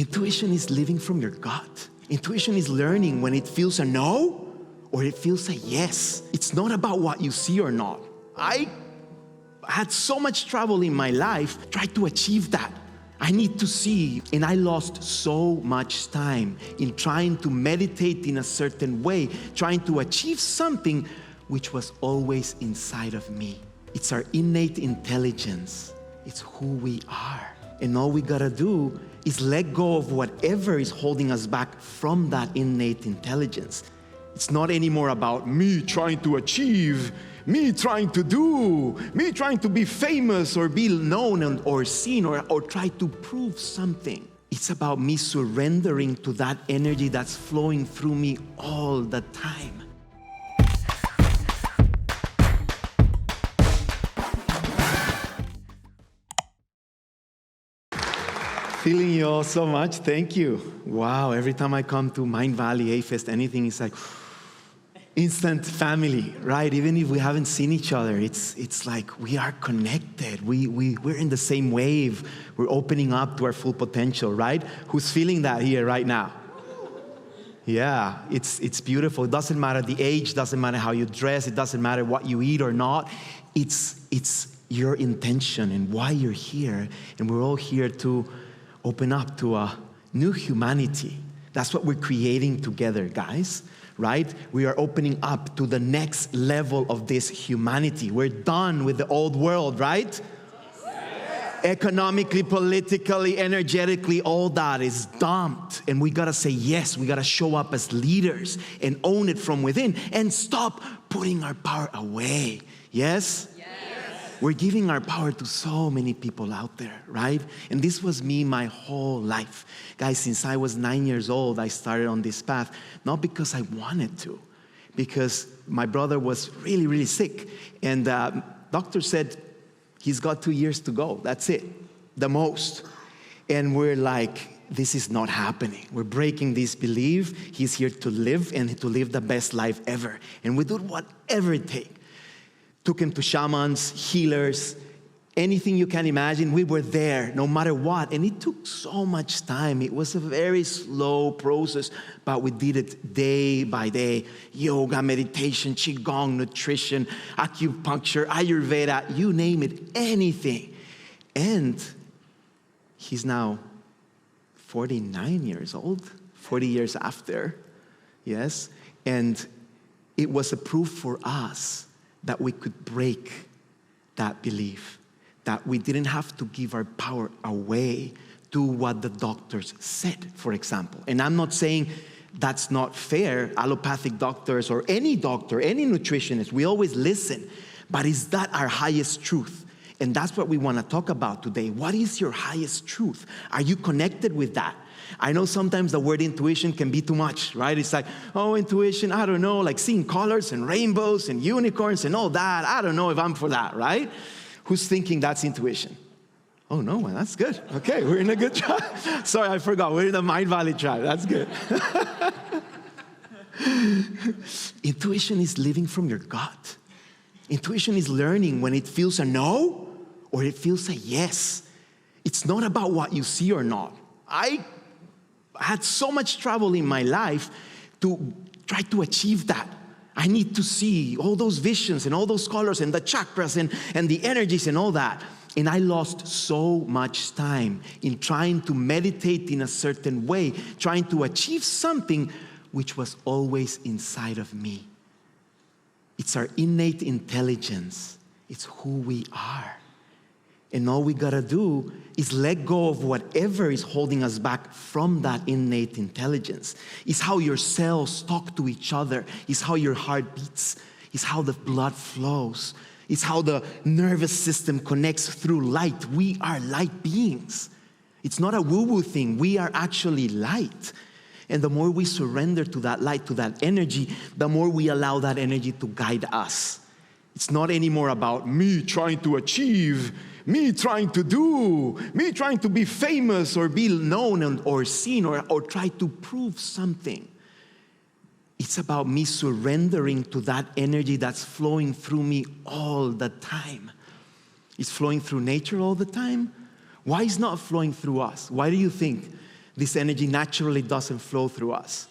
Intuition is living from your gut. Intuition is learning when it feels a no or it feels a yes. It's not about what you see or not. I had so much trouble in my life trying to achieve that. I need to see, and I lost so much time in trying to meditate in a certain way, trying to achieve something which was always inside of me. It's our innate intelligence. It's who we are. And all we gotta do is let go of whatever is holding us back from that innate intelligence. It's not anymore about me trying to achieve, me trying to do, me trying to be famous or be known or seen or try to prove something. It's about me surrendering to that energy that's flowing through me all the time. Feeling you all so much. Thank you. Wow, every time I come to Mindvalley, A-Fest, anything, it's like instant family, right? Even if we haven't seen each other, it's like we are connected. We're in the same wave. We're opening up to our full potential, right? Who's feeling that here right now? Yeah, it's beautiful. It doesn't matter the age, doesn't matter how you dress, it doesn't matter what you eat or not. It's your intention and why you're here. And we're all here to open up to a new humanity. That's what we're creating together, guys, right? We are opening up to the next level of this humanity. We're done with the old world, right? Yes. Economically, politically, energetically, all that is dumped. And we gotta say yes. We gotta show up as leaders and own it from within and stop putting our power away. Yes? We're giving our power to so many people out there, right? And this was me my whole life. Guys, since I was 9 years old, I started on this path, not because I wanted to, because my brother was really, really sick. And doctor said, he's got 2 years to go. That's it, the most. And we're like, this is not happening. We're breaking this belief. He's here to live and to live the best life ever. And we do whatever it takes. Took him to shamans, healers, anything you can imagine. We were there no matter what. And it took so much time. It was a very slow process, but we did it day by day. Yoga, meditation, qigong, nutrition, acupuncture, Ayurveda, you name it, anything. And he's now 49 years old, 40 years after, yes. And it was a proof for us that we could break that belief, that we didn't have to give our power away to what the doctors said, for example. And I'm not saying that's not fair. Allopathic doctors or any doctor, any nutritionist, we always listen. But is that our highest truth? And that's what we want to talk about today. What is your highest truth? Are you connected with that? I know sometimes the word intuition can be too much, right? It's like, oh, intuition, I don't know, like seeing colors and rainbows and unicorns and all that. I don't know if I'm for that, right? Who's thinking that's intuition? Oh, no, well, that's good. Okay, we're in a good tribe. Sorry, I forgot. We're in the Mindvalley tribe. That's good. Intuition is living from your gut. Intuition is learning when it feels a no or it feels a yes. It's not about what you see or not. I had so much trouble in my life to try to achieve that. I need to see all those visions and all those colors and the chakras and the energies and all that. And I lost so much time in trying to meditate in a certain way, trying to achieve something which was always inside of me. It's our innate intelligence. It's who we are. And all we gotta do is let go of whatever is holding us back from that innate intelligence. It's how your cells talk to each other. It's how your heart beats. It's how the blood flows. It's how the nervous system connects through light. We are light beings. It's not a woo-woo thing. We are actually light. And the more we surrender to that light, to that energy, the more we allow that energy to guide us. It's not anymore about me trying to achieve, me trying to do, me trying to be famous or be known or seen or try to prove something. It's about me surrendering to that energy that's flowing through me all the time. It's flowing through nature all the time. Why is not flowing through us? Why do you think This energy naturally doesn't flow through us.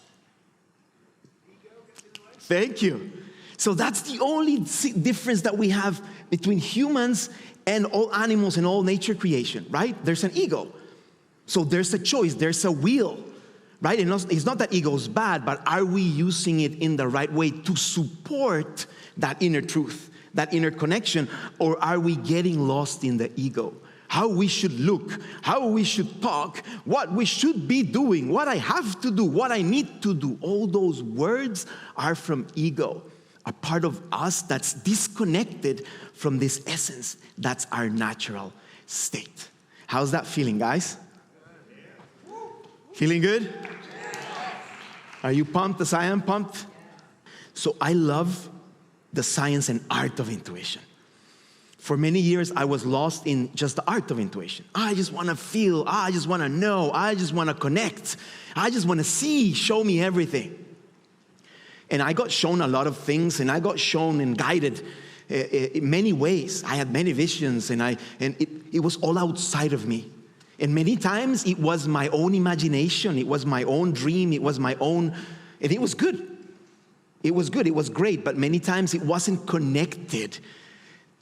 Thank you. So that's the only difference that we have between humans and all animals and all nature creation, right? There's an ego. So there's a choice, there's a will, right? And it's not that ego is bad, but are we using it in the right way to support that inner truth, that inner connection, or are we getting lost in the ego? How we should look, how we should talk, what we should be doing, what I have to do, what I need to do. All those words are from ego, a part of us that's disconnected from this essence. That's our natural state. How's that feeling, guys? Feeling good? Are you pumped as I am pumped? So I love the science and art of intuition. For many years, I was lost in just the art of intuition. I just want to feel. I just want to know. I just want to connect. I just want to see. Show me everything. And I got shown a lot of things, and I got shown and guided in many ways. I had many visions, and it was all outside of me. And many times, it was my own imagination. It was my own dream. It was my own, and it was good. It was good. It was great. But many times, it wasn't connected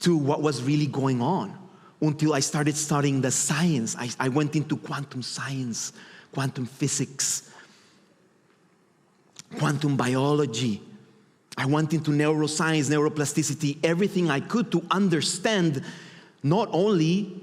to what was really going on until I started studying the science. I went into quantum science, quantum physics, quantum biology. I went into neuroscience, neuroplasticity, everything I could to understand not only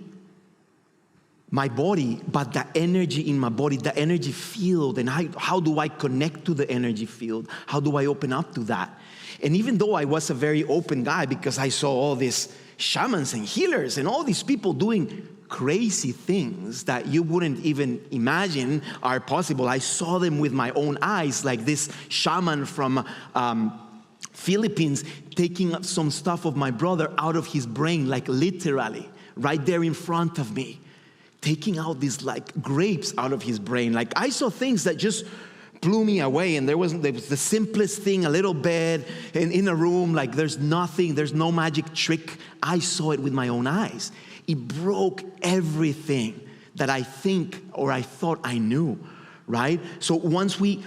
my body, but the energy in my body, the energy field, and how do I connect to the energy field? How do I open up to that? And even though I was a very open guy, because I saw all these shamans and healers and all these people doing crazy things that you wouldn't even imagine are possible. I saw them with my own eyes, like this shaman from Philippines taking up some stuff of my brother out of his brain, like literally, right there in front of me. Taking out these like grapes out of his brain. Like I saw things that just blew me away, and there was the simplest thing, a little bed in a room, like there's nothing, there's no magic trick. I saw it with my own eyes. It broke everything that I think or I thought I knew, right? So once we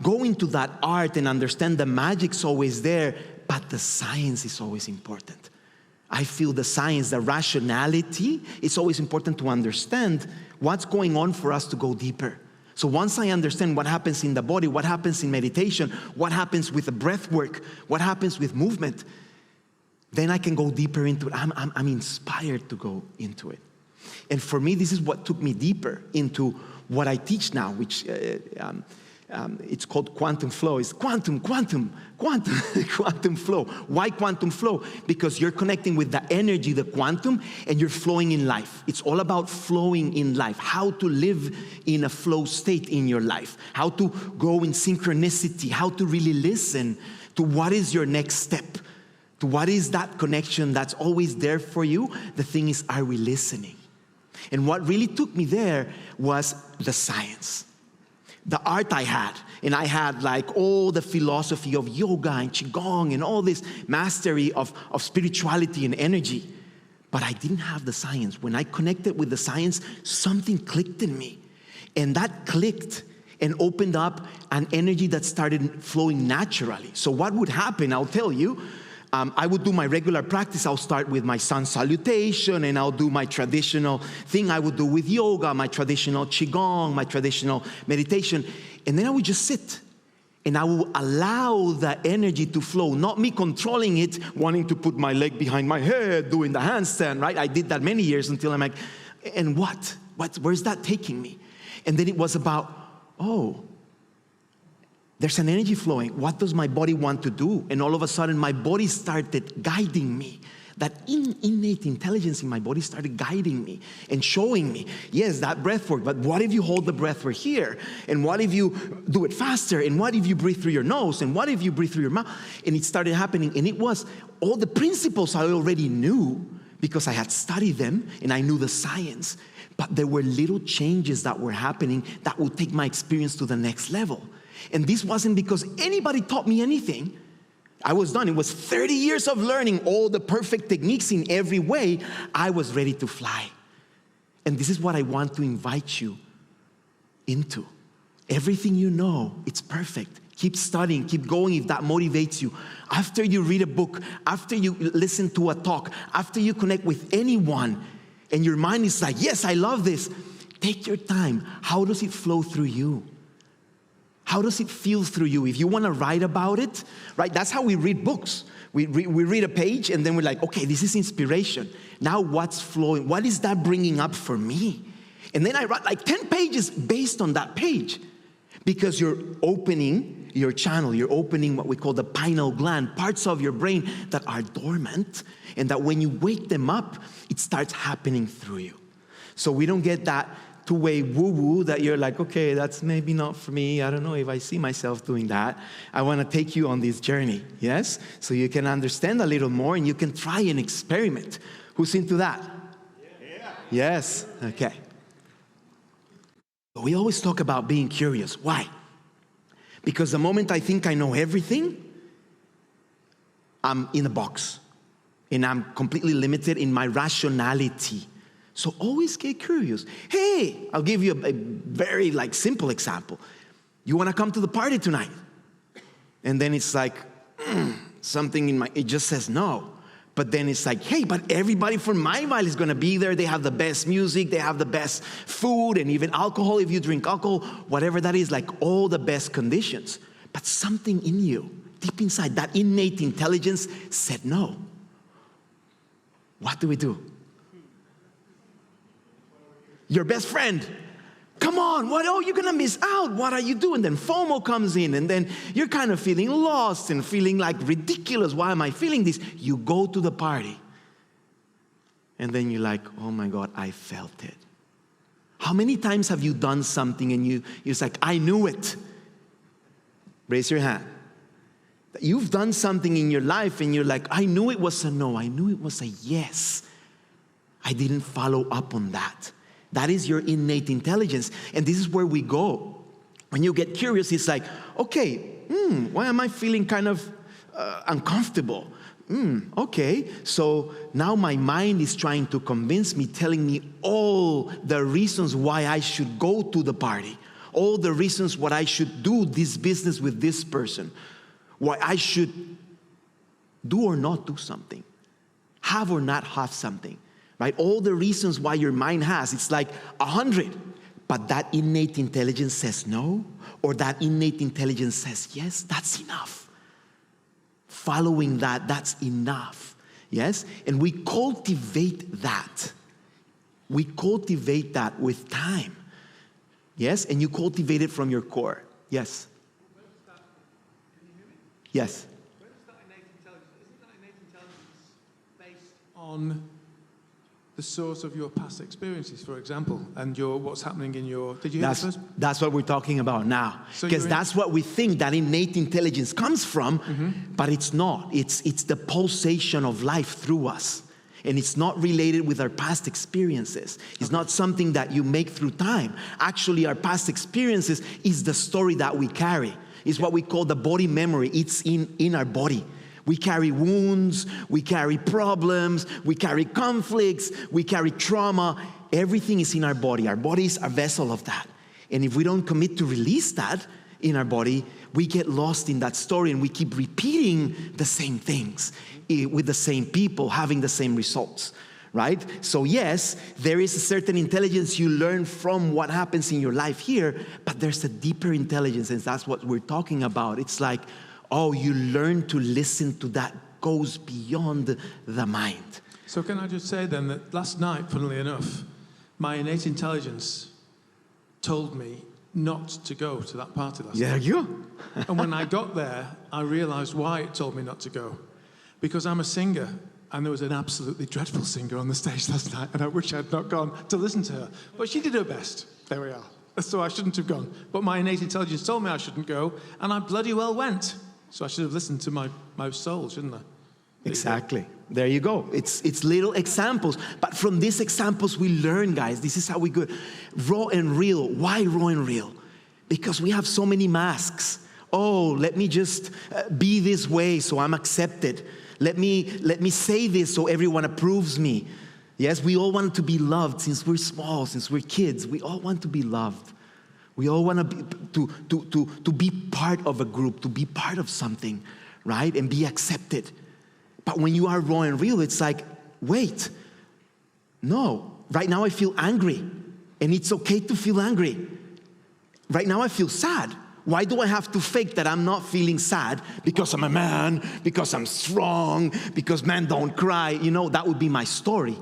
go into that art and understand the magic's always there, but the science is always important. I feel the science, the rationality, it's always important to understand what's going on for us to go deeper. So once I understand what happens in the body, what happens in meditation, what happens with the breath work, what happens with movement, then I can go deeper into it. I'm inspired to go into it. And for me, this is what took me deeper into what I teach now, which it's called quantum flow. It's quantum flow. Why quantum flow? Because you're connecting with the energy, the quantum, and you're flowing in life. It's all about flowing in life, how to live in a flow state in your life, how to go in synchronicity, how to really listen to what is your next step, to what is that connection that's always there for you. The thing is, are we listening? And what really took me there was the science. The art I had, and I had like all the philosophy of yoga and qigong and all this mastery of spirituality and energy, but I didn't have the science. When I connected with the science, something clicked in me, and that clicked and opened up an energy that started flowing naturally. So what would happen, I'll tell you, I would do my regular practice. I'll start with my sun salutation, and I'll do my traditional thing I would do with yoga, my traditional qigong, my traditional meditation. And then I would just sit, and I will allow the energy to flow, not me controlling it, wanting to put my leg behind my head, doing the handstand, right? I did that many years until I'm like, and where's that taking me? And then it was about, there's an energy flowing. What does my body want to do? And all of a sudden, my body started guiding me. That innate intelligence in my body started guiding me and showing me, yes, that breath work, but what if you hold the breath for here? And what if you do it faster? And what if you breathe through your nose? And what if you breathe through your mouth? And it started happening. And it was all the principles I already knew because I had studied them and I knew the science. But there were little changes that were happening that would take my experience to the next level. And this wasn't because anybody taught me anything. I was done. It was 30 years of learning all the perfect techniques in every way. I was ready to fly. And this is what I want to invite you into. Everything you know, it's perfect. Keep studying, keep going if that motivates you. After you read a book, after you listen to a talk, after you connect with anyone, and your mind is like, yes, I love this, take your time. How does it flow through you? How does it feel through you? If you want to write about it, right? That's how we read books. We read a page and then we're like, okay, this is inspiration. Now what's flowing? What is that bringing up for me? And then I write like 10 pages based on that page. Because you're opening your channel, you're opening what we call the pineal gland, parts of your brain that are dormant, and that when you wake them up, it starts happening through you. So we don't get that two-way woo-woo that you're like, okay, that's maybe not for me. I don't know if I see myself doing that. I want to take you on this journey, yes? So you can understand a little more and you can try and experiment. Who's into that? Yeah. Yes? Okay. We always talk about being curious. Why? Because the moment I think I know everything, I'm in a box. And I'm completely limited in my rationality. So always get curious. Hey, I'll give you a very simple example. You want to come to the party tonight? And then it's like, something in it just says no. But then it's like, hey, but everybody from Mindvalley is going to be there. They have the best music. They have the best food and even alcohol if you drink alcohol, whatever that is, like all the best conditions. But something in you, deep inside, that innate intelligence said no. What do we do? Your best friend. Come on, what? Oh, you're going to miss out. What are you doing? Then FOMO comes in, and then you're kind of feeling lost and feeling like ridiculous. Why am I feeling this? You go to the party, and then you're like, oh my God, I felt it. How many times have you done something and you're like, I knew it? Raise your hand. You've done something in your life, and you're like, I knew it was a no. I knew it was a yes. I didn't follow up on that. That is your innate intelligence. And this is where we go. When you get curious, it's like, okay, why am I feeling kind of uncomfortable? Okay, so now my mind is trying to convince me, telling me all the reasons why I should go to the party, all the reasons why I should do this business with this person, why I should do or not do something, have or not have something. Right? All the reasons why your mind has, it's like 100. But that innate intelligence says no, or that innate intelligence says yes, that's enough. Following that, that's enough. Yes? And we cultivate that. We cultivate that with time. Yes? And you cultivate it from your core. Yes? Where does that, can you hear me? Yes. Where does that innate intelligence, isn't that innate intelligence based on the source of your past experiences, for example, and what's happening in your... Did you hear this? That's what we're talking about now. Because that's what we think that innate intelligence comes from, but it's not. It's the pulsation of life through us. And it's not related with our past experiences. It's not something that you make through time. Actually, our past experiences is the story that we carry. It's what we call the body memory. It's in our body. We carry wounds, we carry problems, we carry conflicts, we carry trauma. Everything is in our body. Our body is a vessel of that. And if we don't commit to release that in our body, we get lost in that story and we keep repeating the same things with the same people, having the same results, right? So yes, there is a certain intelligence you learn from what happens in your life here, but there's a deeper intelligence, and that's what we're talking about. It's like, oh, you learn to listen to that goes beyond the mind. So can I just say then that last night, funnily enough, my innate intelligence told me not to go to that party last night. You. And when I got there, I realized why it told me not to go. Because I'm a singer, and there was an absolutely dreadful singer on the stage last night, and I wish I'd not gone to listen to her. But she did her best. There we are. So I shouldn't have gone. But my innate intelligence told me I shouldn't go, and I bloody well went. So I should have listened to my soul, shouldn't I? Exactly. There you go. It's little examples. But from these examples we learn, guys. This is how we go. Raw and real. Why raw and real? Because we have so many masks. Oh, let me just be this way so I'm accepted. Let me say this so everyone approves me. Yes, we all want to be loved since we're small, since we're kids. We all want to be loved. We all want to be part of a group, to be part of something, right? And be accepted. But when you are raw and real, it's like, wait, no, right now I feel angry. And it's okay to feel angry. Right now I feel sad. Why do I have to fake that I'm not feeling sad? Because I'm a man, because I'm strong, because men don't cry. You know, that would be my story.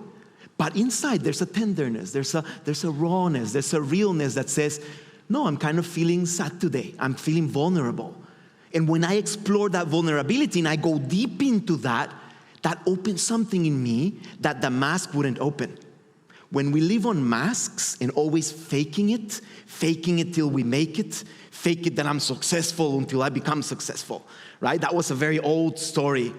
But inside there's a tenderness, there's a rawness, there's a realness that says, no, I'm kind of feeling sad today. I'm feeling vulnerable. And when I explore that vulnerability and I go deep into that, that opens something in me that the mask wouldn't open. When we live on masks and always faking it till we make it, fake it that I'm successful until I become successful, right? That was a very old story,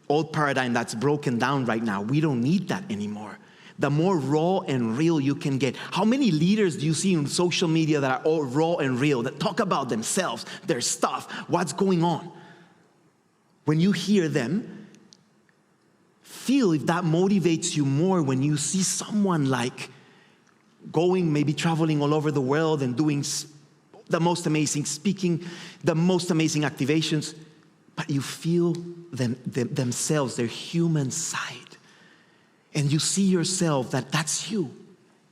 old paradigm that's broken down right now. We don't need that anymore. The more raw and real you can get. How many leaders do you see on social media that are all raw and real, that talk about themselves, their stuff, what's going on? When you hear them, feel if that motivates you more when you see someone like going, maybe traveling all over the world and doing the most amazing speaking, the most amazing activations, but you feel themselves, their human side. And you see yourself that that's you.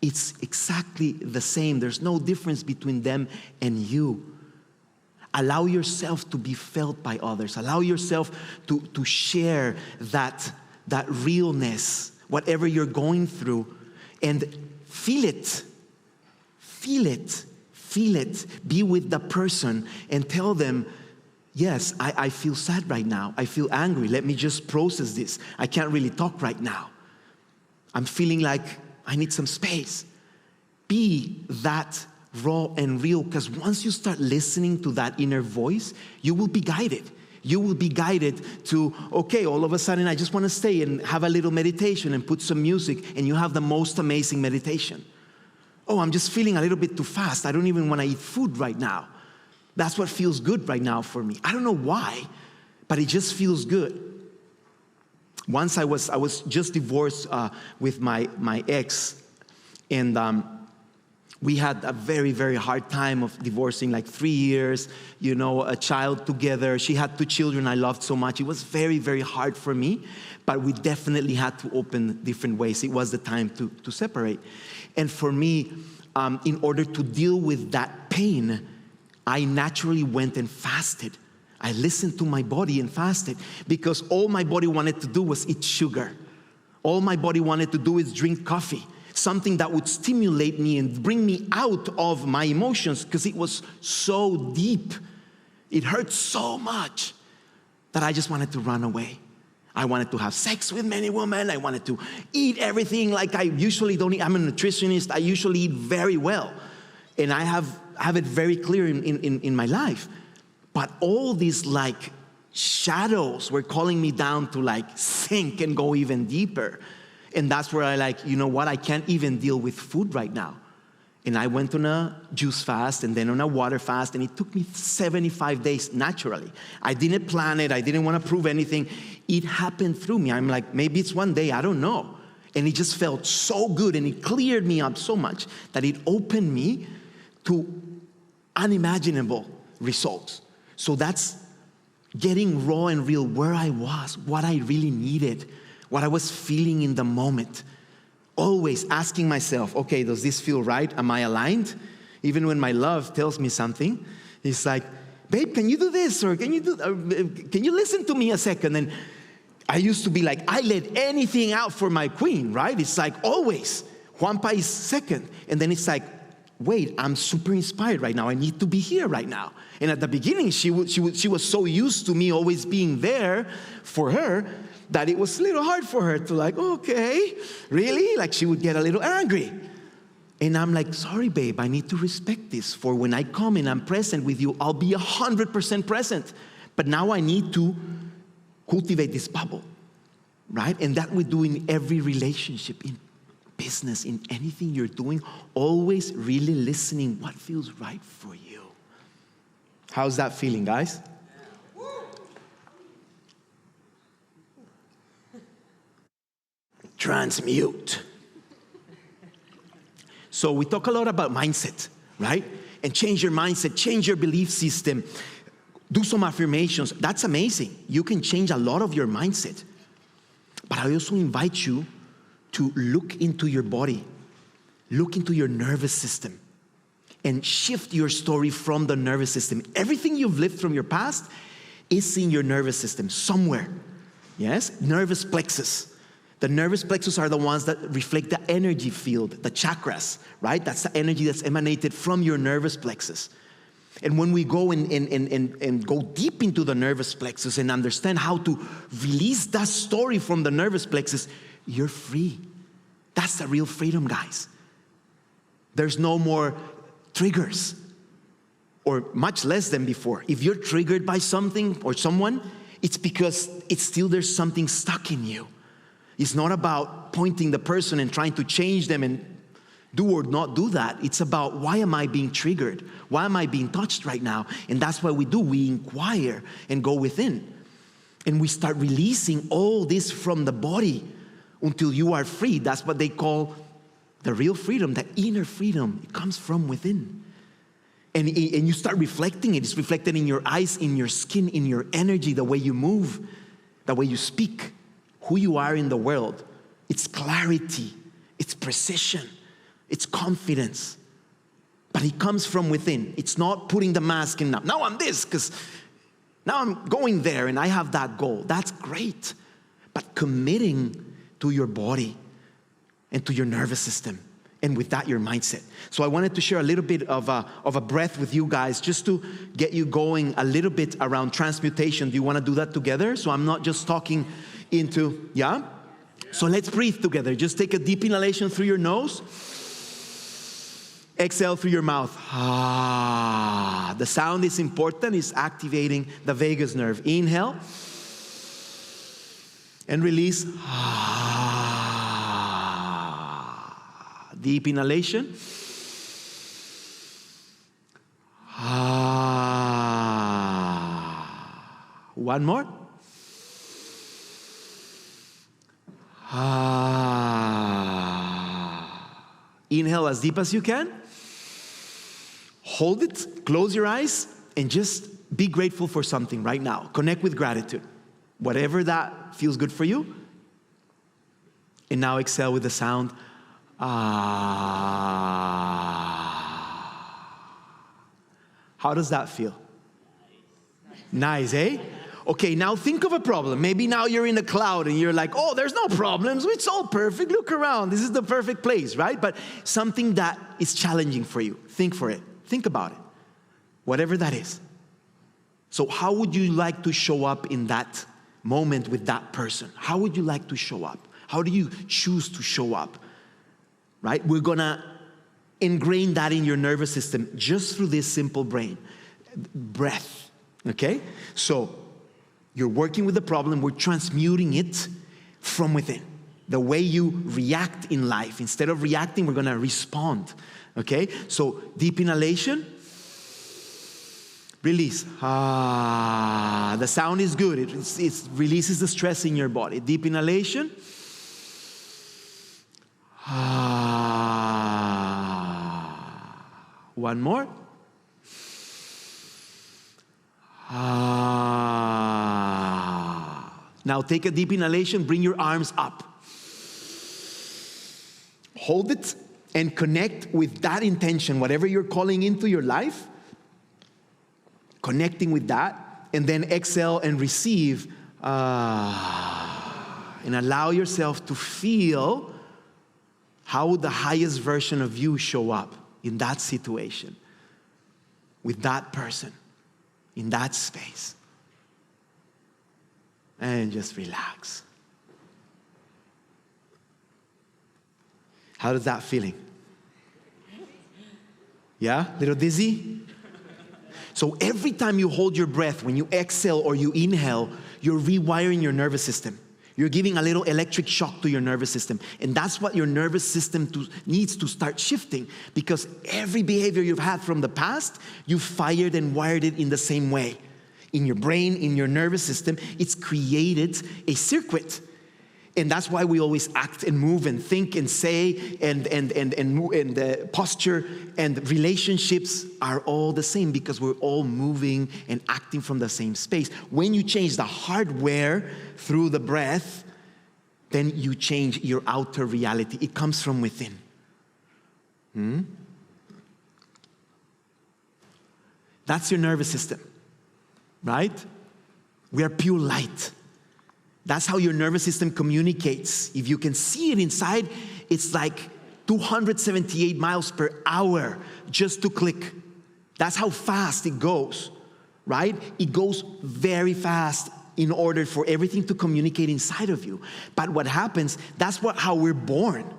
It's exactly the same. There's no difference between them and you. Allow yourself to be felt by others. Allow yourself to share that realness, whatever you're going through, and feel it. Feel it. Feel it. Be with the person and tell them, yes, I feel sad right now. I feel angry. Let me just process this. I can't really talk right now. I'm feeling like I need some space. Be that raw and real, because once you start listening to that inner voice, you will be guided. You will be guided to, okay, all of a sudden I just want to stay and have a little meditation and put some music, and you have the most amazing meditation. Oh, I'm just feeling a little bit too fast. I don't even want to eat food right now. That's what feels good right now for me. I don't know why, but it just feels good. Once I was just divorced with my ex, and we had a very, very hard time of divorcing, like 3 years, you know, a child together. She had 2 children I loved so much. It was very, very hard for me, but we definitely had to open different ways. It was the time to separate. And for me, in order to deal with that pain, I naturally went and fasted. I listened to my body and fasted, because all my body wanted to do was eat sugar. All my body wanted to do is drink coffee, something that would stimulate me and bring me out of my emotions, because it was so deep. It hurt so much that I just wanted to run away. I wanted to have sex with many women. I wanted to eat everything like I usually don't eat. I'm a nutritionist. I usually eat very well. And I have it very clear in my life. But all these like shadows were calling me down to like sink and go even deeper. And that's where I like, you know what, I can't even deal with food right now. And I went on a juice fast and then on a water fast, and it took me 75 days naturally. I didn't plan it. I didn't want to prove anything. It happened through me. I'm like, maybe it's one day, I don't know. And it just felt so good, and it cleared me up so much that it opened me to unimaginable results. So that's getting raw and real, where I was, what I really needed, what I was feeling in the moment. Always asking myself, okay, does this feel right? Am I aligned? Even when my love tells me something, it's like, babe, can you do this? Or can you listen to me a second? And I used to be like, I let anything out for my queen, right? It's like always, Juanpa is second. And then it's like, wait, I'm super inspired right now. I need to be here right now. And at the beginning, she was so used to me always being there for her that it was a little hard for her to like, okay, really? Like she would get a little angry. And I'm like, sorry, babe, I need to respect this. For when I come and I'm present with you, I'll be 100% present. But now I need to cultivate this bubble, right? And that we do in every relationship, in business, in anything you're doing, always really listening what feels right for you. How's that feeling, guys? Transmute. So we talk a lot about mindset, right? and change your mindset, change your belief system, do some affirmations. That's amazing. You can change a lot of your mindset. But I also invite you to look into your body, look into your nervous system, and shift your story from the nervous system. Everything you've lived from your past is in your nervous system somewhere. Yes? Nervous plexus. The nervous plexus are the ones that reflect the energy field, the chakras, right? That's the energy that's emanated from your nervous plexus. And when we go and go deep into the nervous plexus and understand how to release that story from the nervous plexus, you're free. That's the real freedom, guys. There's no more triggers, or much less than before. If you're triggered by something or someone, it's because there's something stuck in you. It's not about pointing the person and trying to change them and do or not do that. It's about, why am I being triggered? Why am I being touched right now? And that's what we do. We inquire and go within. And we start releasing all this from the body until you are free. That's what they call the real freedom, the inner freedom. It comes from within. And you start reflecting it. It's reflected in your eyes, in your skin, in your energy, the way you move, the way you speak, who you are in the world. It's clarity, it's precision, it's confidence. But it comes from within. It's not putting the mask in, now I'm this, because now I'm going there and I have that goal. That's great. But committing to your body and to your nervous system, and with that, your mindset. So I wanted to share a little bit of a breath with you guys, just to get you going a little bit around transmutation. Do you want to do that together? So I'm not just talking into, yeah? So let's breathe together. Just take a deep inhalation through your nose. Exhale through your mouth. Ah, the sound is important. It's activating the vagus nerve. Inhale. And release. Ah. Deep inhalation. Ah. One more. Ah. Inhale as deep as you can. Hold it, close your eyes, and just be grateful for something right now. Connect with gratitude. Whatever that feels good for you. And now exhale with the sound. Ah. How does that feel? Nice, eh? Okay, now think of a problem. Maybe now you're in a cloud and you're like, oh, there's no problems. It's all perfect. Look around. This is the perfect place, right? But something that is challenging for you. Think for it. Think about it. Whatever that is. So how would you like to show up in that moment with that person? How would you like to show up? How do you choose to show up? Right? We're going to ingrain that in your nervous system just through this simple breath. Okay? So you're working with the problem. We're transmuting it from within. The way you react in life. Instead of reacting, we're going to respond. Okay? So deep inhalation. Release. Ah, the sound is good. It releases the stress in your body. Deep inhalation. Ah. One more. Ah. Now take a deep inhalation. Bring your arms up. Hold it and connect with that intention, whatever you're calling into your life. Connecting with that, and then exhale and receive, and allow yourself to feel how would the highest version of you show up in that situation, with that person, in that space. And just relax. How does that feeling? Yeah? Little dizzy? So every time you hold your breath, when you exhale or you inhale, you're rewiring your nervous system. You're giving a little electric shock to your nervous system. And that's what your nervous system needs to start shifting, because every behavior you've had from the past, you've fired and wired it in the same way. In your brain, in your nervous system, it's created a circuit. And that's why we always act and move and think and say and posture and relationships are all the same because we're all moving and acting from the same space. When you change the hardware through the breath, then you change your outer reality. It comes from within. That's your nervous system, right? We are pure light. That's how your nervous system communicates. If you can see it inside, it's like 278 miles per hour just to click. That's how fast it goes, right? It goes very fast in order for everything to communicate inside of you. But what happens, that's how we're born.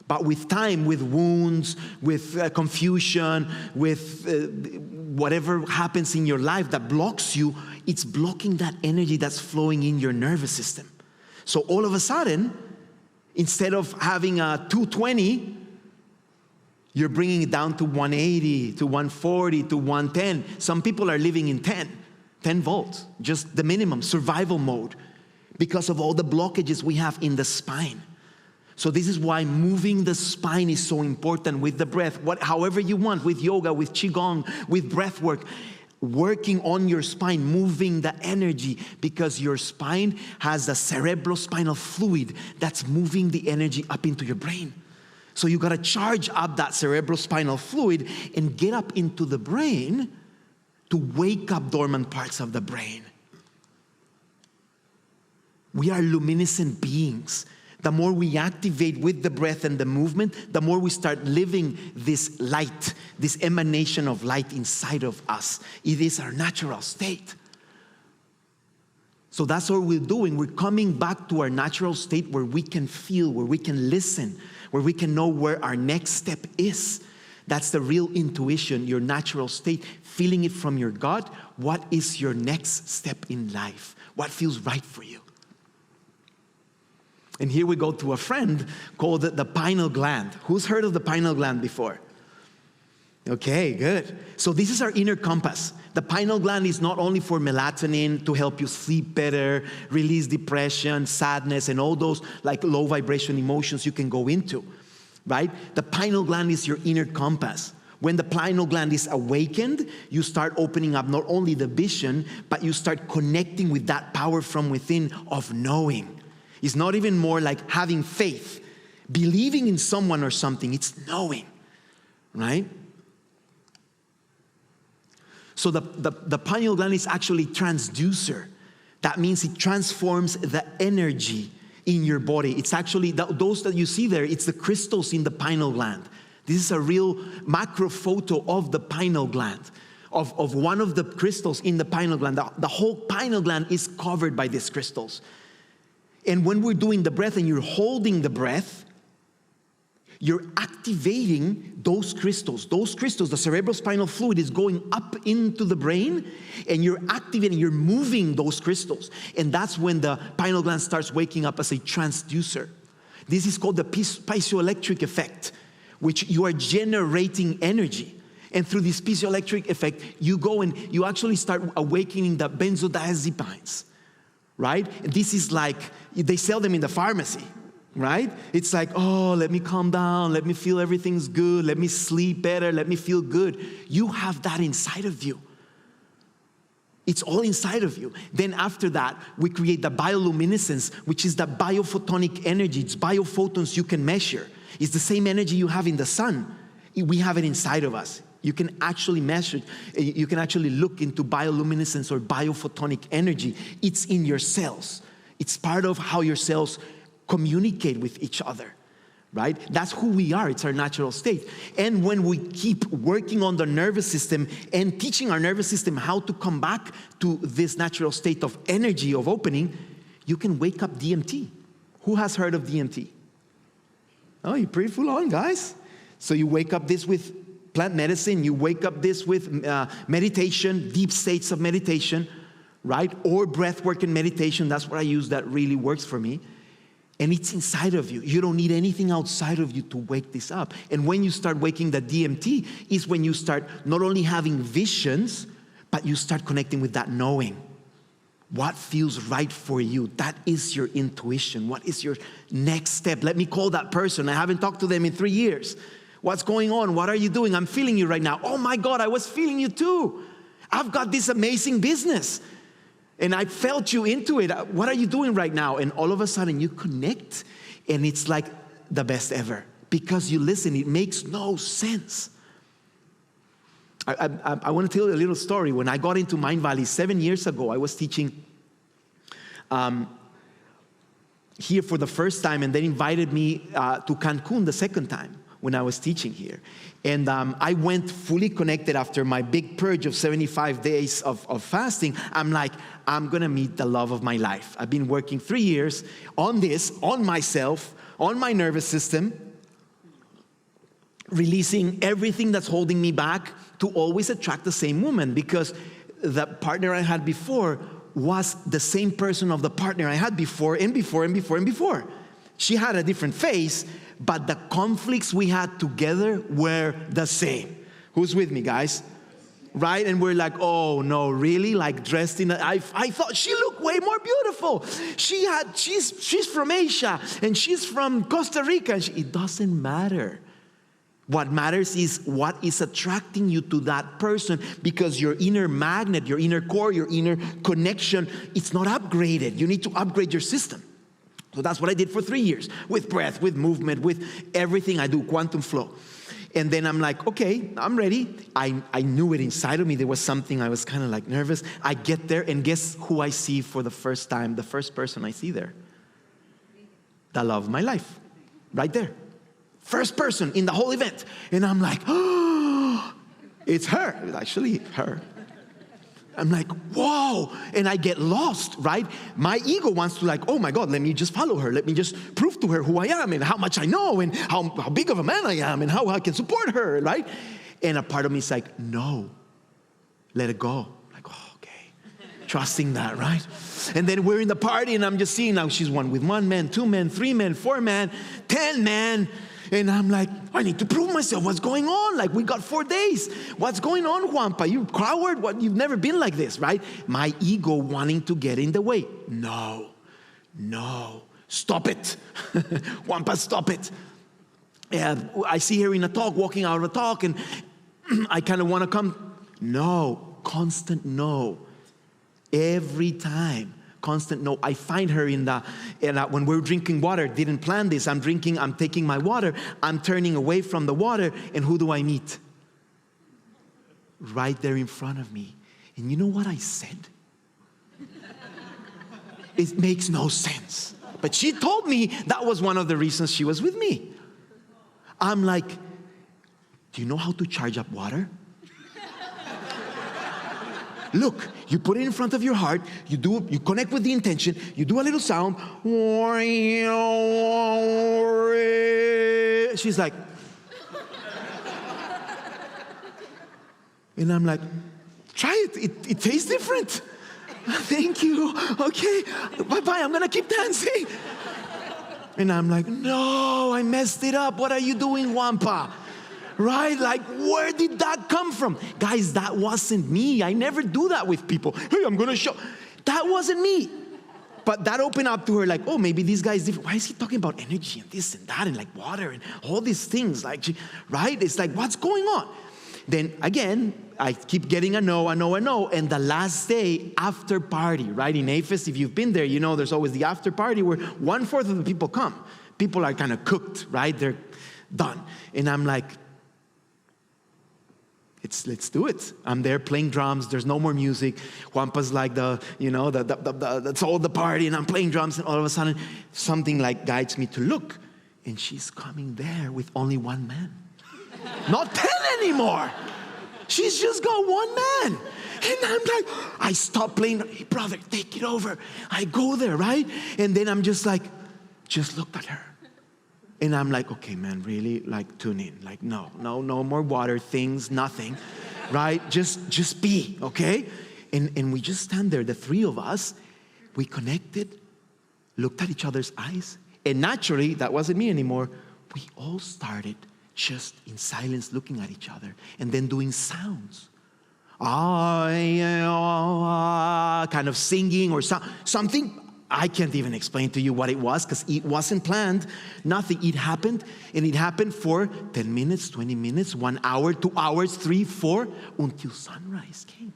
But with time, with wounds, with confusion, with whatever happens in your life that blocks you, it's blocking that energy that's flowing in your nervous system. So all of a sudden, instead of having a 220, you're bringing it down to 180, to 140, to 110. Some people are living in 10 volts, just the minimum, survival mode, because of all the blockages we have in the spine. So this is why moving the spine is so important with the breath. However you want, with yoga, with qigong, with breath work, working on your spine, moving the energy, because your spine has the cerebrospinal fluid that's moving the energy up into your brain. So you got to charge up that cerebrospinal fluid and get up into the brain to wake up dormant parts of the brain. We are luminescent beings. The more we activate with the breath and the movement, the more we start living this light, this emanation of light inside of us. It is our natural state. So that's what we're doing. We're coming back to our natural state where we can feel, where we can listen, where we can know where our next step is. That's the real intuition, your natural state, feeling it from your gut. What is your next step in life? What feels right for you? And here we go to a friend called the pineal gland. Who's heard of the pineal gland before? Okay, good. So this is our inner compass. The pineal gland is not only for melatonin to help you sleep better, release depression, sadness, and all those like low vibration emotions you can go into, right? The pineal gland is your inner compass. When the pineal gland is awakened, you start opening up not only the vision, but you start connecting with that power from within of knowing. It's not even more like having faith, believing in someone or something. It's knowing, right? So the pineal gland is actually transducer. That means it transforms the energy in your body. It's actually, those that you see there, it's the crystals in the pineal gland. This is a real macro photo of the pineal gland, of one of the crystals in the pineal gland. The whole pineal gland is covered by these crystals. And when we're doing the breath and you're holding the breath, you're activating those crystals. Those crystals, the cerebrospinal fluid is going up into the brain, and you're activating, you're moving those crystals. And that's when the pineal gland starts waking up as a transducer. This is called the piezoelectric effect, which you are generating energy. And through this piezoelectric effect, you go and you actually start awakening the benzodiazepines. Right? This is like, they sell them in the pharmacy, right? It's like, oh, let me calm down, let me feel everything's good, let me sleep better, let me feel good. You have that inside of you. It's all inside of you. Then after that, we create the bioluminescence, which is the biophotonic energy. It's biophotons you can measure. It's the same energy you have in the sun. We have it inside of us. You can actually measure, you can actually look into bioluminescence or biophotonic energy. It's in your cells. It's part of how your cells communicate with each other, right? That's who we are. It's our natural state. And when we keep working on the nervous system and teaching our nervous system how to come back to this natural state of energy, of opening, you can wake up DMT. Who has heard of DMT? Oh, you're pretty full on, guys. So you wake up this with plant medicine, you wake up this with meditation, deep states of meditation, right? Or breath work and meditation. That's what I use that really works for me. And it's inside of you. You don't need anything outside of you to wake this up. And when you start waking the DMT is when you start not only having visions, but you start connecting with that knowing. What feels right for you? That is your intuition. What is your next step? Let me call that person. I haven't talked to them in 3 years. What's going on? What are you doing? I'm feeling you right now. Oh my God, I was feeling you too. I've got this amazing business and I felt you into it. What are you doing right now? And all of a sudden you connect and it's like the best ever because you listen. It makes no sense. I want to tell you a little story. When I got into Mindvalley 7 years ago, I was teaching here for the first time, and they invited me to Cancun the second time when I was teaching here. And I went fully connected after my big purge of 75 days of fasting. I'm like, I'm going to meet the love of my life. I've been working 3 years on this, on myself, on my nervous system, releasing everything that's holding me back to always attract the same woman, because the partner I had before was the same person of the partner I had before and before and before and before. She had a different face, but the conflicts we had together were the same. Who's with me, guys? Right? And we're like, oh no, really? Like dressed in I thought she looked way more beautiful. She's from Asia and she's from Costa Rica. And it doesn't matter. What matters is what is attracting you to that person, because your inner magnet, your inner core, your inner connection, it's not upgraded. You need to upgrade your system. So that's what I did for 3 years, with breath, with movement, with everything I do, quantum flow. And then I'm like, okay, I'm ready. I knew it inside of me. There was something, I was kind of like nervous. I get there, and guess who I see for the first time? The first person I see there. The love of my life, right there. First person in the whole event. And I'm like, oh, it's her. It's actually her. I'm like, whoa. And I get lost, right? My ego wants to like, oh my God, let me just follow her. Let me just prove to her who I am and how much I know and how big of a man I am and how I can support her, right? And a part of me is like, no, let it go. Like, oh, okay. Trusting that, right? And then we're in the party and I'm just seeing now she's one with 1 man, 2 men, 3 men, 4 men, 10 men. And I'm like, I need to prove myself. What's going on? Like, we got 4 days. What's going on, Juanpa? You coward? What? You've never been like this, right? My ego wanting to get in the way. No. Stop it. Juanpa, stop it. And I see her in a talk, walking out of a talk, and I kind of want to come. No. Constant no. Every time. Constant no. I find her when we're drinking water, didn't plan this. I'm taking my water. I'm turning away from the water. And who do I meet? Right there in front of me. And you know what I said? It makes no sense. But she told me that was one of the reasons she was with me. I'm like, do you know how to charge up water? Look, you put it in front of your heart, you connect with the intention, you do a little sound. She's like, and I'm like, try it. It tastes different. Thank you. Okay, bye-bye, I'm gonna keep dancing. And I'm like, no, I messed it up. What are you doing, Juanpa? Right? Like, where did that come from? Guys, that wasn't me. I never do that with people. Hey, I'm going to show. That wasn't me. But that opened up to her like, oh, maybe this guy is different. Why is he talking about energy and this and that and like water and all these things? Like, right? It's like, what's going on? Then again, I keep getting a no. And the last day, after party, right? In AFES, if you've been there, you know there's always the after party where 1/4 of the people come. People are kind of cooked, right? They're done. And I'm like, let's do it. I'm there playing drums. There's no more music. Juanpa's like that's all the party, and I'm playing drums, and all of a sudden something like guides me to look, and she's coming there with only 1 man, not 10 anymore. She's just got 1 man, and I'm like, I stop playing. Hey, brother, take it over. I go there, right, and then I'm just like, just looked at her. And I'm like, okay, man, really? Like, tune in. Like, no more water things, nothing, right? Just be, okay? And we just stand there, the 3 of us. We connected, looked at each other's eyes. And naturally, that wasn't me anymore. We all started just in silence looking at each other and then doing sounds. kind of singing or something. I can't even explain to you what it was because it wasn't planned. Nothing. It happened, and it happened for 10 minutes, 20 minutes, 1 hour, 2 hours, 3, 4, until sunrise came.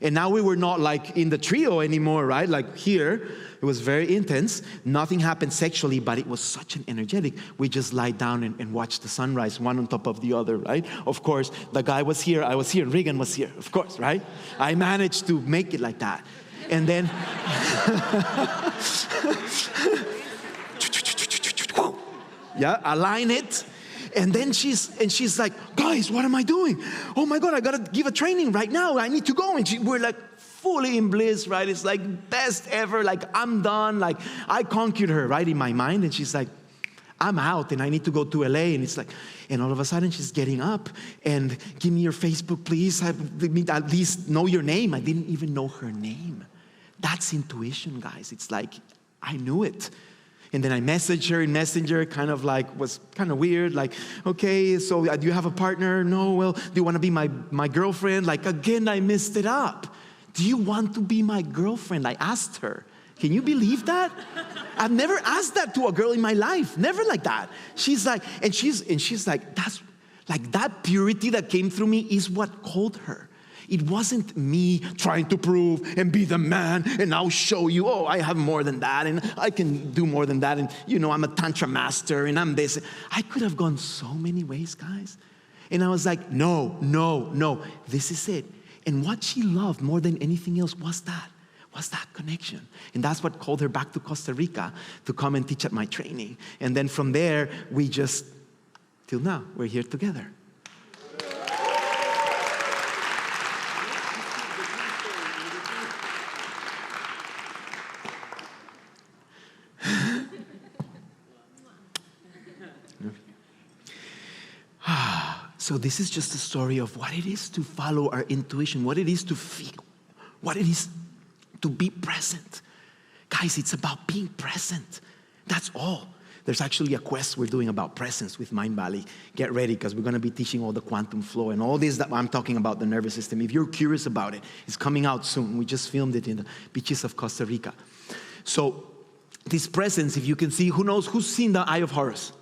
And now we were not like in the trio anymore, right? Like here, it was very intense. Nothing happened sexually, but it was such an energetic. We just lie down and watch the sunrise, one on top of the other, right? Of course, the guy was here, I was here, Regan was here, of course, right? I managed to make it like that. And then, yeah, align it. And then she's like, guys, what am I doing? Oh my God, I gotta give a training right now. I need to go. And we're like fully in bliss, right? It's like best ever. Like I'm done. Like I conquered her, right, in my mind. And she's like, I'm out and I need to go to LA. And it's like, and all of a sudden she's getting up and give me your Facebook, please. Let me at least know your name. I didn't even know her name. That's intuition, guys. It's like, I knew it. And then I messaged her in Messenger, kind of like, was kind of weird. Like, okay, so do you have a partner? No, well, do you want to be my girlfriend? Like, again, I messed it up. Do you want to be my girlfriend? I asked her. Can you believe that? I've never asked that to a girl in my life. Never like that. She's like, and she's like, that's like that purity that came through me is what called her. It wasn't me trying to prove and be the man and I'll show you, oh, I have more than that and I can do more than that and, you know, I'm a tantra master and I'm this. I could have gone so many ways, guys. And I was like, no, this is it. And what she loved more than anything else was that connection. And that's what called her back to Costa Rica to come and teach at my training. And then from there, we just, till now, we're here together. So this is just a story of what it is to follow our intuition, what it is to feel, what it is to be present. Guys, it's about being present. That's all. There's actually a quest we're doing about presence with Mindvalley. Get ready, because we're going to be teaching all the quantum flow and all this that I'm talking about, the nervous system. If you're curious about it, it's coming out soon. We just filmed it in the beaches of Costa Rica. So this presence, if you can see, who knows, who's seen the Eye of Horus?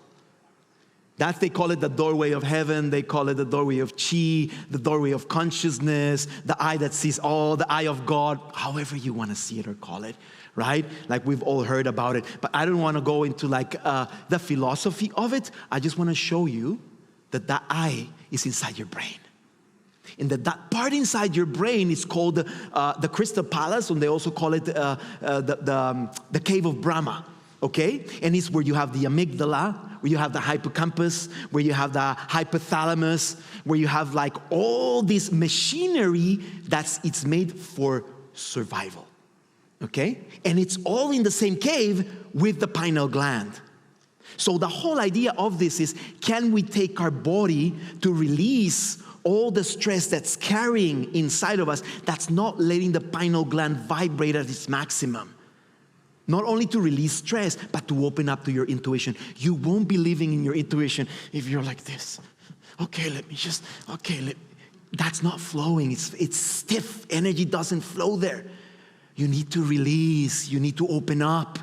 They call it the doorway of heaven. They call it the doorway of chi, the doorway of consciousness, the eye that sees all, the eye of God, however you want to see it or call it, right? Like we've all heard about it. But I don't want to go into like the philosophy of it. I just want to show you that that eye is inside your brain. And that part inside your brain is called the Crystal Palace, and they also call it the Cave of Brahma. Okay? And it's where you have the amygdala, where you have the hippocampus, where you have the hypothalamus, where you have like all this machinery it's made for survival. Okay? And it's all in the same cave with the pineal gland. So the whole idea of this is, can we take our body to release all the stress that's carrying inside of us that's not letting the pineal gland vibrate at its maximum? Not only to release stress, but to open up to your intuition. You won't be living in your intuition if you're like this. That's not flowing. It's stiff. Energy doesn't flow there. You need to release. You need to open up.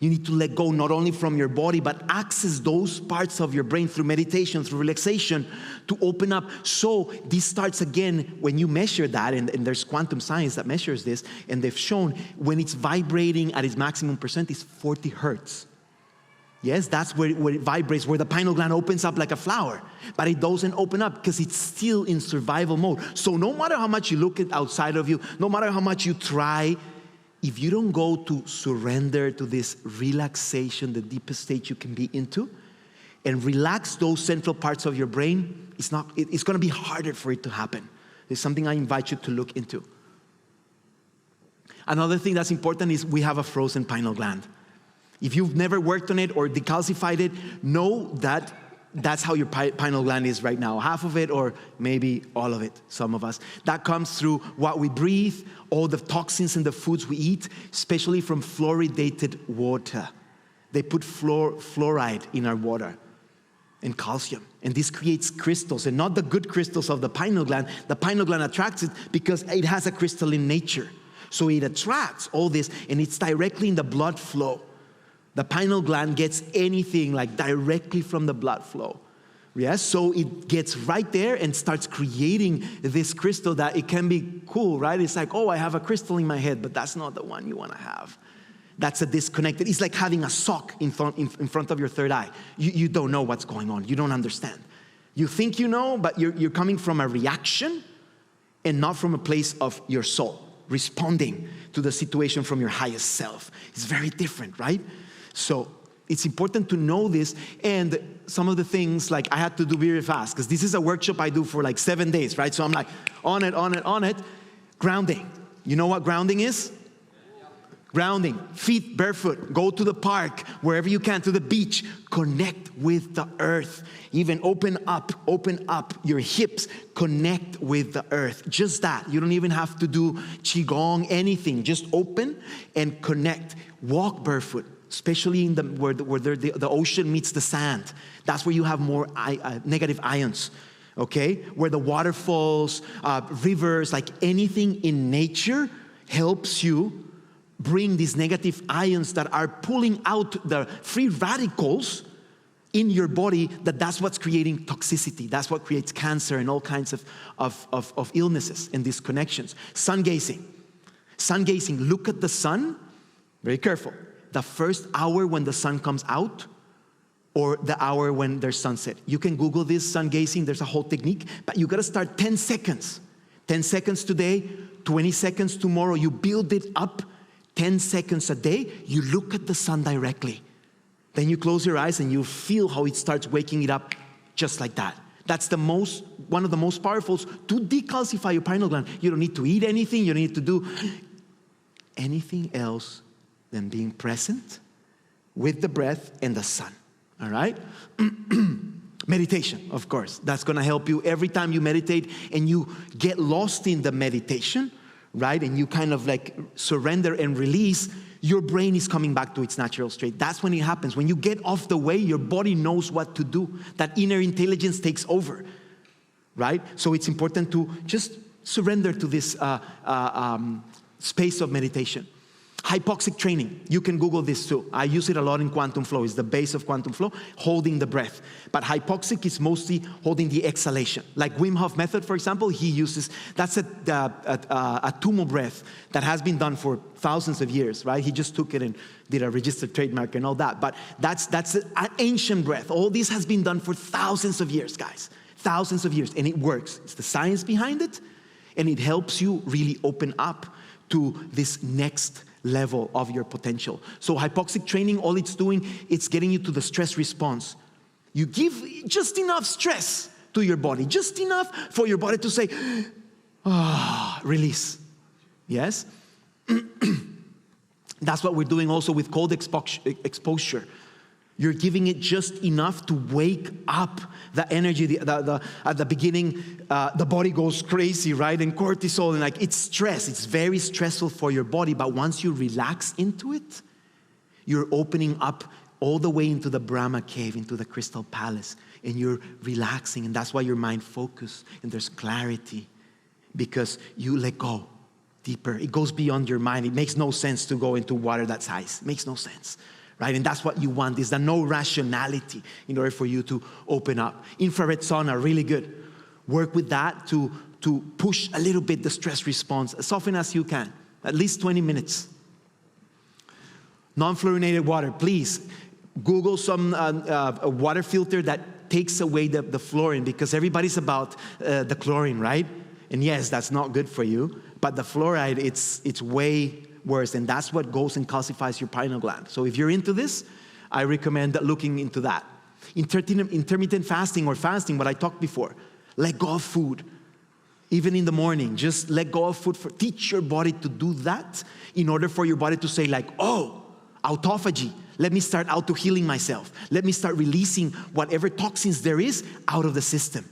You need to let go not only from your body, but access those parts of your brain through meditation, through relaxation, to open up. So this starts again when you measure that, and there's quantum science that measures this, and they've shown when it's vibrating at its maximum percent is 40 hertz. Yes, that's where it vibrates, where the pineal gland opens up like a flower. But it doesn't open up because it's still in survival mode. So no matter how much you look at outside of you, no matter how much you try, if you don't go to surrender to this relaxation, the deepest state you can be into, and relax those central parts of your brain, it's going to be harder for it to happen. It's something I invite you to look into. Another thing that's important is we have a frozen pineal gland. If you've never worked on it or decalcified it, know that that's how your pineal gland is right now. Half of it or maybe all of it, some of us. That comes through what we breathe, all the toxins in the foods we eat, especially from fluoridated water. They put fluoride in our water and calcium. And this creates crystals, and not the good crystals of the pineal gland. The pineal gland attracts it because it has a crystalline nature. So it attracts all this, and it's directly in the blood flow. The pineal gland gets anything like directly from the blood flow. Yes, so it gets right there and starts creating this crystal that it can be cool, right? It's like, oh, I have a crystal in my head, but that's not the one you want to have. That's a disconnected. It's like having a sock in front of your third eye. You don't know what's going on. You don't understand. You think you know, but you're coming from a reaction and not from a place of your soul, responding to the situation from your highest self. It's very different, right? So it's important to know this, and some of the things like I had to do very fast because this is a workshop I do for like 7 days, right? So I'm like on it. Grounding. You know what grounding is? Grounding, feet barefoot, go to the park, wherever you can, to the beach, connect with the earth. Even open up your hips, connect with the earth. Just that. You don't even have to do qigong, anything. Just open and connect. Walk barefoot, especially in where the ocean meets the sand. That's where you have more negative ions. Okay? Where the waterfalls, rivers, like anything in nature helps you bring these negative ions that are pulling out the free radicals in your body. That's what's creating toxicity. That's what creates cancer and all kinds of illnesses and disconnections. Sun gazing. Sun gazing. Look at the sun. Very careful. The first hour when the sun comes out or the hour when there's sunset. You can Google this, sun gazing. There's a whole technique. But you got to start 10 seconds. 10 seconds today, 20 seconds tomorrow. You build it up. 10 seconds a day, you look at the sun directly. Then you close your eyes and you feel how it starts waking it up just like that. That's one of the most powerful to decalcify your pineal gland. You don't need to eat anything. You don't need to do anything else than being present with the breath and the sun. All right? Meditation, of course. That's going to help you every time you meditate and you get lost in the meditation, right? And you kind of like surrender and release, your brain is coming back to its natural state. That's when it happens. When you get off the way, your body knows what to do. That inner intelligence takes over, right? So it's important to just surrender to this space of meditation. Hypoxic training. You can Google this too. I use it a lot in quantum flow. It's the base of quantum flow, holding the breath. But hypoxic is mostly holding the exhalation. Like Wim Hof method, for example, he uses, that's a tumo breath that has been done for thousands of years, right? He just took it and did a registered trademark and all that. But that's an ancient breath. All this has been done for thousands of years, guys. Thousands of years. And it works. It's the science behind it. And it helps you really open up to this next level of your potential. So hypoxic training, all it's doing, it's getting you to the stress response. You give just enough stress to your body, just enough for your body to say, release. Yes? That's what we're doing also with cold exposure. You're giving it just enough to wake up the energy. At the beginning, the body goes crazy, right? And cortisol, and like it's stress. It's very stressful for your body. But once you relax into it, you're opening up all the way into the Brahma cave, into the crystal palace. And you're relaxing. And that's why your mind focuses. And there's clarity. Because you let go deeper. It goes beyond your mind. It makes no sense to go into water that's ice. It makes no sense. Right? And that's what you want, is the no rationality in order for you to open up. Infrared sauna, really good. Work with that to push a little bit the stress response as often as you can, at least 20 minutes. Non-fluorinated water, please. Google some a water filter that takes away the fluorine, because everybody's about the chlorine, right? And yes, that's not good for you, but the fluoride, it's way worse, and that's what goes and calcifies your pineal gland. So if you're into this, I recommend looking into that. Intermittent fasting or fasting, what I talked before. Let go of food. Even in the morning, just let go of food. Teach your body to do that in order for your body to say like, oh, autophagy. Let me start auto-healing myself. Let me start releasing whatever toxins there is out of the system.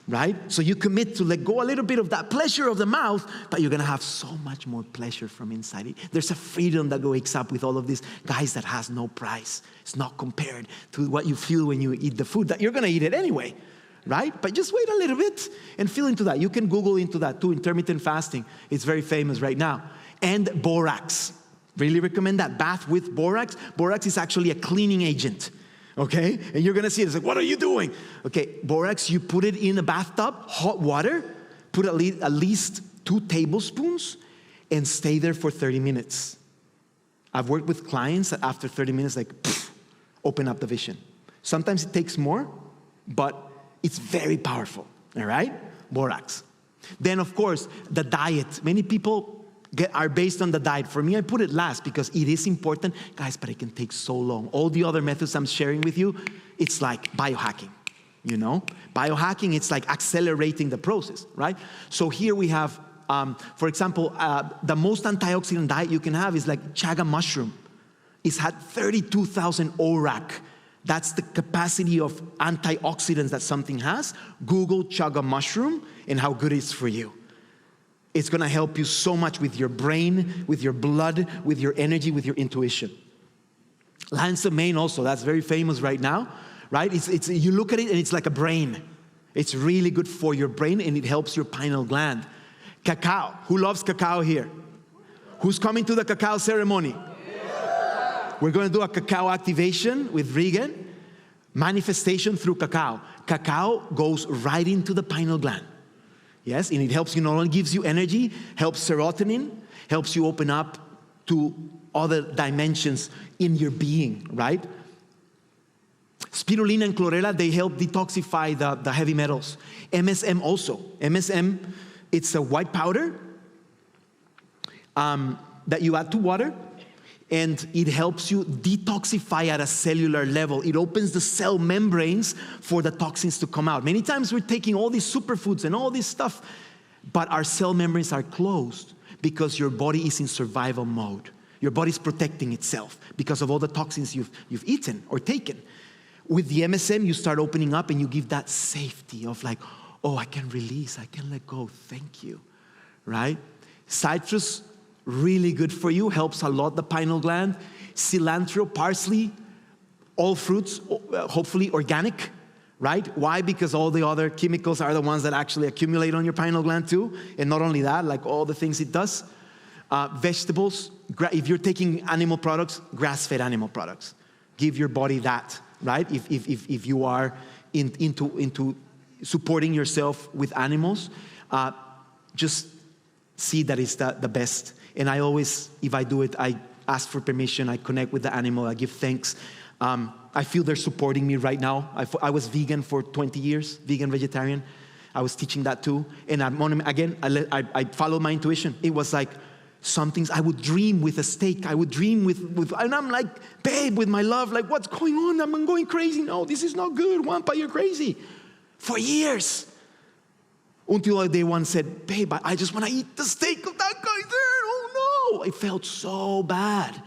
Right? So you commit to let go a little bit of that pleasure of the mouth, but you're going to have so much more pleasure from inside it. There's a freedom that wakes up with all of these guys that has no price. It's not compared to what you feel when you eat the food that you're going to eat it anyway. right? But just wait a little bit and feel into that. You can Google into that too, intermittent fasting. It's very famous right now. And borax. Really recommend that bath with borax. Borax is actually a cleaning agent, okay? And you're gonna see it, it's like, what are you doing? Okay, borax, you put it in a bathtub, hot water, put at least 2 tablespoons, and stay there for 30 minutes. I've worked with clients that after 30 minutes, like, open up the vision. Sometimes it takes more, but it's very powerful, all right? Borax. Then, of course, the diet. Many people are based on the diet. For me, I put it last because it is important. Guys, but it can take so long. All the other methods I'm sharing with you, it's like biohacking, you know? Biohacking, it's like accelerating the process, right? So here we have, for example, the most antioxidant diet you can have is like chaga mushroom. It's had 32,000 ORAC. That's the capacity of antioxidants that something has. Google chaga mushroom and how good it is for you. It's gonna help you so much with your brain, with your blood, with your energy, with your intuition. Lion's mane also, that's very famous right now, right? You look at it and it's like a brain. It's really good for your brain and it helps your pineal gland. Cacao, who loves cacao here? Who's coming to the cacao ceremony? We're gonna do a cacao activation with Regan, manifestation through cacao. Cacao goes right into the pineal gland. Yes, and it helps you, not only gives you energy, helps serotonin, helps you open up to other dimensions in your being, right? Spirulina and chlorella, they help detoxify the heavy metals. MSM also. MSM, it's a white powder that you add to water, and it helps you detoxify at a cellular level. It opens the cell membranes for the toxins to come out. Many times we're taking all these superfoods and all this stuff, but our cell membranes are closed because your body is in survival mode. Your body's protecting itself because of all the toxins you've eaten or taken. With the MSM, you start opening up and you give that safety of like, oh, I can release, I can let go, thank you, right? Citrus, really good for you, helps a lot the pineal gland. Cilantro, parsley, all fruits, hopefully organic, right? Why? Because all the other chemicals are the ones that actually accumulate on your pineal gland too. And not only that, like all the things it does. Vegetables, if you're taking animal products, grass-fed animal products. Give your body that, right? If you are into supporting yourself with animals, just see that it's the best. And I always, if I do it, I ask for permission, I connect with the animal, I give thanks. I feel they're supporting me right now. I was vegan for 20 years, vegan, vegetarian. I was teaching that too. And I followed my intuition. It was like some things, I would dream with a steak. I would dream with and I'm like, babe, with my love, like, what's going on? I'm going crazy. No, this is not good. Wampa, you're crazy. For years. Until day one said, babe, I just want to eat the steak of that guy there. Oh no, it felt so bad.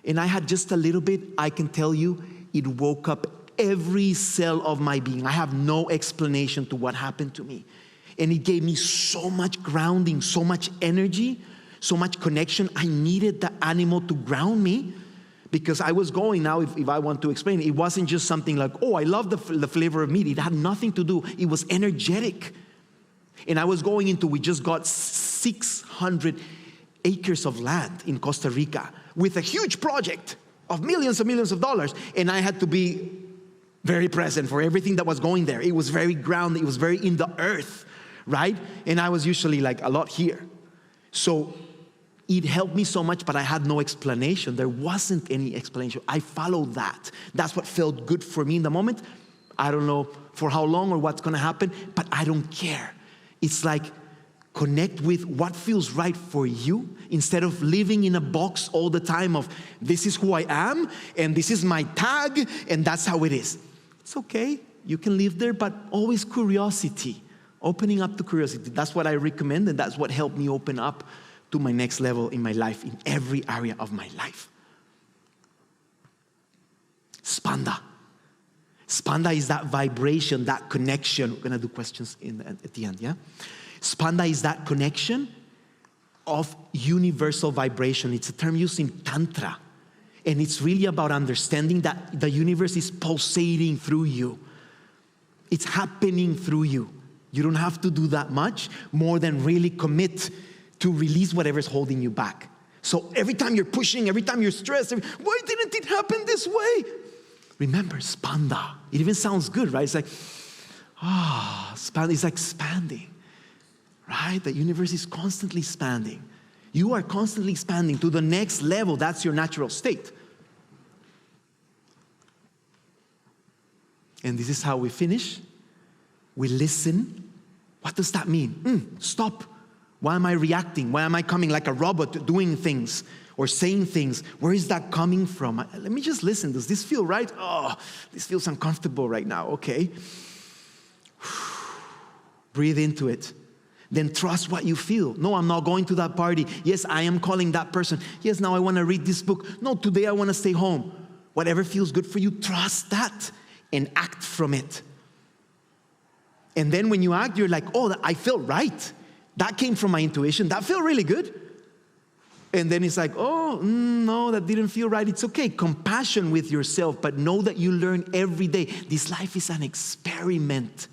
And I had just a little bit, I can tell you, it woke up every cell of my being. I have no explanation to what happened to me. And it gave me so much grounding, so much energy, so much connection. I needed the animal to ground me because I was going now, if I want to explain, it wasn't just something like, oh, I love the flavor of meat. It had nothing to do. It was energetic. And I was going into, we just got 600 acres of land in Costa Rica with a huge project of millions and millions of dollars. And I had to be very present for everything that was going there. It was very grounded. It was very in the earth, right? And I was usually like a lot here. So it helped me so much, but I had no explanation. There wasn't any explanation. I followed that. That's what felt good for me in the moment. I don't know for how long or what's going to happen, but I don't care. It's like connect with what feels right for you instead of living in a box all the time of this is who I am and this is my tag and that's how it is. It's okay. You can live there, but always curiosity. Opening up to curiosity. That's what I recommend and that's what helped me open up to my next level in my life, in every area of my life. Spanda. Spanda is that vibration, that connection. We're going to do questions at the end, yeah? Spanda is that connection of universal vibration. It's a term used in Tantra. And it's really about understanding that the universe is pulsating through you. It's happening through you. You don't have to do that much more than really commit to release whatever's holding you back. So every time you're pushing, every time you're stressed, why didn't it happen this way? Remember, spanda. It even sounds good, right? It's like, it's like expanding, right? The universe is constantly expanding. You are constantly expanding to the next level. That's your natural state. And this is how we finish. We listen. What does that mean? Stop. Why am I reacting? Why am I coming like a robot doing things or saying things? Where is that coming from? Let me just listen. Does this feel right? Oh, this feels uncomfortable right now. Okay. Breathe into it. Then trust what you feel. No, I'm not going to that party. Yes, I am calling that person. Yes, now I want to read this book. No, today I want to stay home. Whatever feels good for you, trust that and act from it. And then when you act, you're like, oh, I felt right. That came from my intuition. That felt really good. And then it's like, oh, no, that didn't feel right. It's okay. Compassion with yourself, but know that you learn every day. This life is an experiment.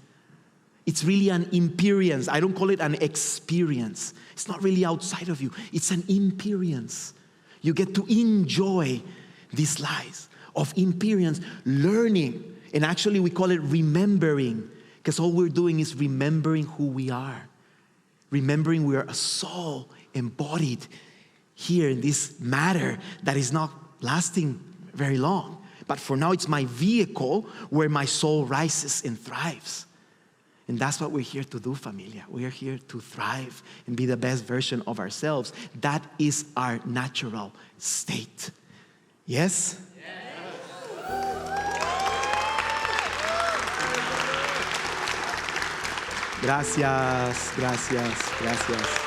It's really an experience. I don't call it an experience. It's not really outside of you. It's an experience. You get to enjoy these lives of experience, learning. And actually, we call it remembering, because all we're doing is remembering who we are. Remembering we are a soul embodied here in this matter that is not lasting very long. But for now, it's my vehicle where my soul rises and thrives. And that's what we're here to do, familia. We are here to thrive and be the best version of ourselves. That is our natural state. Yes? Gracias, gracias, gracias.